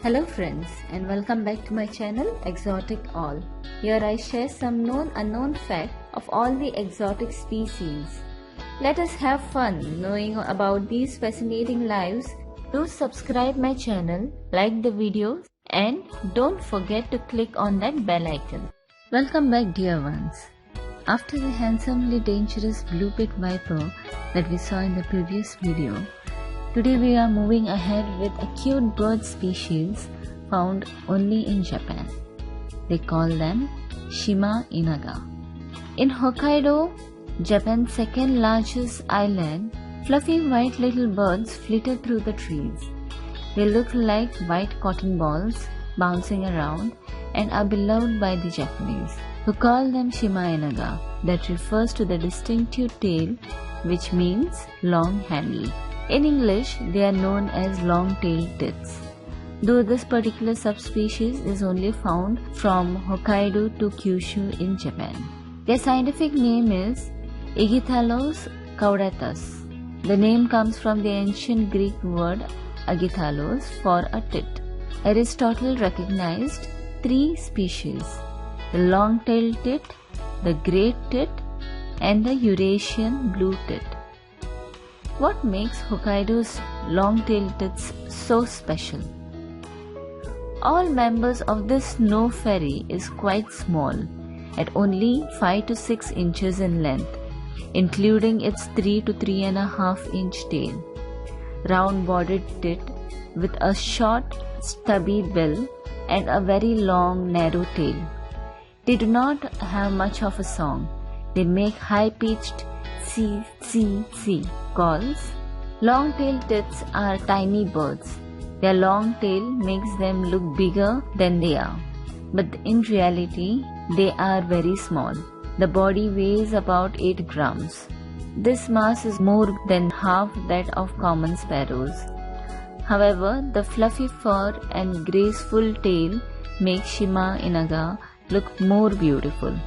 Hello friends and welcome back to my channel Exotic All. Here I share some known unknown fact of all the exotic species. Let us have fun knowing about these fascinating lives. Do subscribe my channel, like the videos and don't forget to click on that bell icon. Welcome back dear ones. After the handsomely dangerous blue-pit viper that we saw in the previous video, today we are moving ahead with a cute bird species found only in Japan. They call them Shima Enaga. In Hokkaido, Japan's second largest island, fluffy white little birds flitter through the trees. They look like white cotton balls bouncing around and are beloved by the Japanese, who call them Shima Enaga. That refers to the distinctive tail, which means long handle. In English, they are known as long-tailed tits, though this particular subspecies is only found from Hokkaido to Kyushu in Japan. Their scientific name is Aegiethalos caudatus. The name comes from the ancient Greek word aegiethalos for a tit. Aristotle recognized three species: the long-tailed tit, the great tit, and the Eurasian blue tit. What makes Hokkaido's long-tailed tits so special? All members of this snow fairy is quite small, at only 5 to 6 inches in length, including its 3 to 3.5 inch tail. Round-bodied tit with a short, stubby bill and a very long, narrow tail. They do not have much of a song. They make high-pitched C calls. Long-tailed tits are tiny birds. Their long tail makes them look bigger than they are, but in reality, they are very small. The body weighs about 8 grams. This mass is more than half that of common sparrows. However, the fluffy fur and graceful tail make Shima Enaga look more beautiful.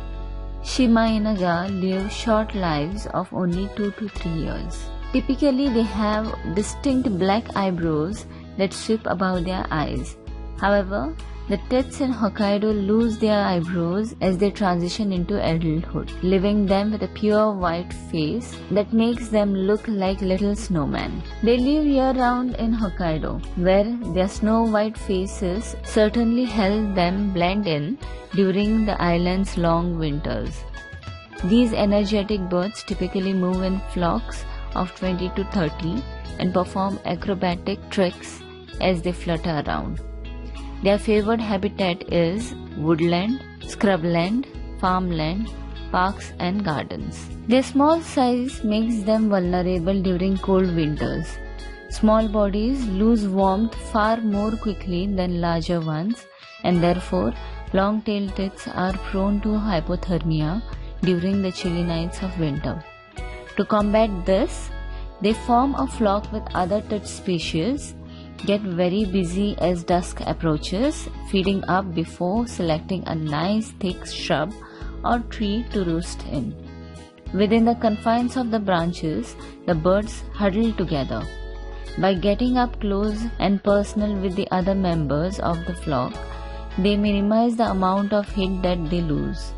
Shima Enaga live short lives of only 2 to 3 years. Typically, they have distinct black eyebrows that sweep above their eyes. However, the tits in Hokkaido lose their eyebrows as they transition into adulthood, leaving them with a pure white face that makes them look like little snowmen. They live year-round in Hokkaido, where their snow-white faces certainly help them blend in during the island's long winters. These energetic birds typically move in flocks of 20 to 30 and perform acrobatic tricks as they flutter around. Their favored habitat is woodland, scrubland, farmland, parks and gardens. Their small size makes them vulnerable during cold winters. Small bodies lose warmth far more quickly than larger ones, and therefore long-tailed tits are prone to hypothermia during the chilly nights of winter. To combat this, they form a flock with other tit species, get very busy as dusk approaches, feeding up before selecting a nice thick shrub or tree to roost in. Within the confines of the branches, the birds huddle together. By getting up close and personal with the other members of the flock, they minimize the amount of heat that they lose.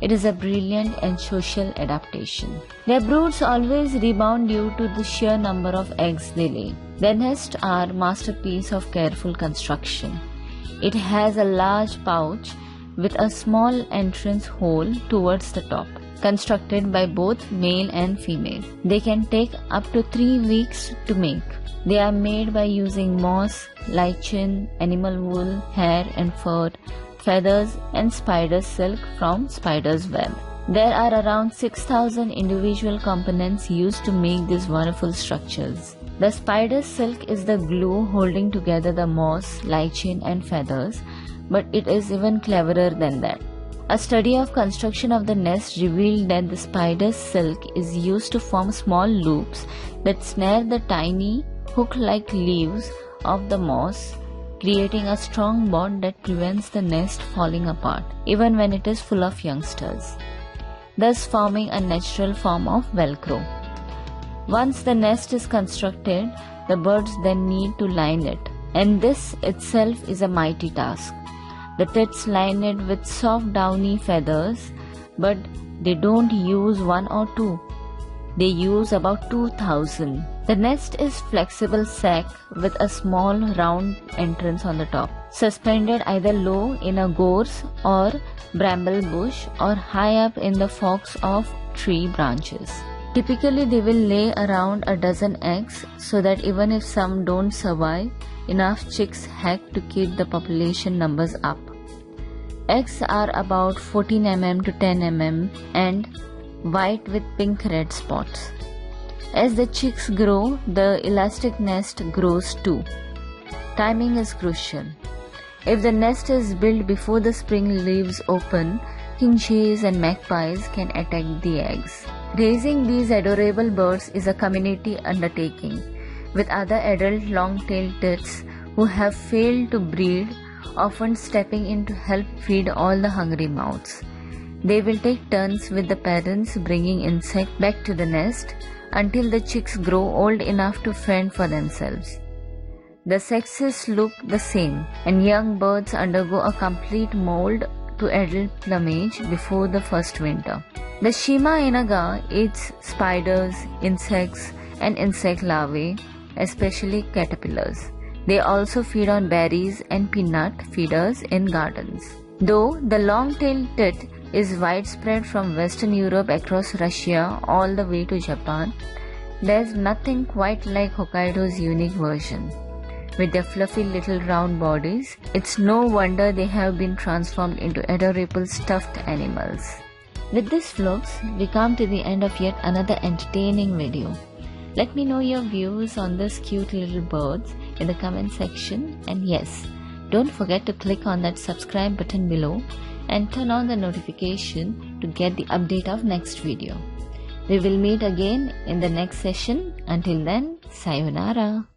It is a brilliant and social adaptation. Their broods always rebound due to the sheer number of eggs they lay. Their nests are a masterpiece of careful construction. It has a large pouch with a small entrance hole towards the top, constructed by both male and female. They can take up to 3 weeks to make. They are made by using moss, lichen, animal wool, hair and fur, feathers and spider silk from spider's web. There are around 6,000 individual components used to make these wonderful structures. The spider silk is the glue holding together the moss, lichen and feathers, but it is even cleverer than that. A study of construction of the nest revealed that the spider silk is used to form small loops that snare the tiny hook-like leaves of the moss, creating a strong bond that prevents the nest falling apart, even when it is full of youngsters, thus forming a natural form of Velcro. Once the nest is constructed, the birds then need to line it. and this itself is a mighty task. The tits line it with soft downy feathers, but they don't use one or two. They use about 2,000. The nest is flexible sac with a small round entrance on the top, suspended either low in a gorse or bramble bush or high up in the forks of tree branches. Typically, they will lay around a dozen eggs, so that even if some don't survive, enough chicks hatch to keep the population numbers up. Eggs are about 14 mm to 10 mm and white with pink-red spots. As the chicks grow, the elastic nest grows too. Timing is crucial. If the nest is built before the spring leaves open, kinches and magpies can attack the eggs. Raising these adorable birds is a community undertaking, with other adult long-tailed tits who have failed to breed often stepping in to help feed all the hungry mouths. They will take turns with the parents bringing insects back to the nest until the chicks grow old enough to fend for themselves. The sexes look the same, and young birds undergo a complete mold to adult plumage before the first winter. The Shima Enaga eats spiders, insects, and insect larvae, especially caterpillars. They also feed on berries and peanut feeders in gardens. Though the long-tailed tit is widespread from Western Europe across Russia all the way to Japan, there's nothing quite like Hokkaido's unique version. With their fluffy little round bodies, it's no wonder they have been transformed into adorable stuffed animals. With this vlogs, we come to the end of yet another entertaining video. Let me know your views on these cute little birds in the comment section, and yes, don't forget to click on that subscribe button below and turn on the notification to get the update of next video. We will meet again in the next session. Until then, sayonara.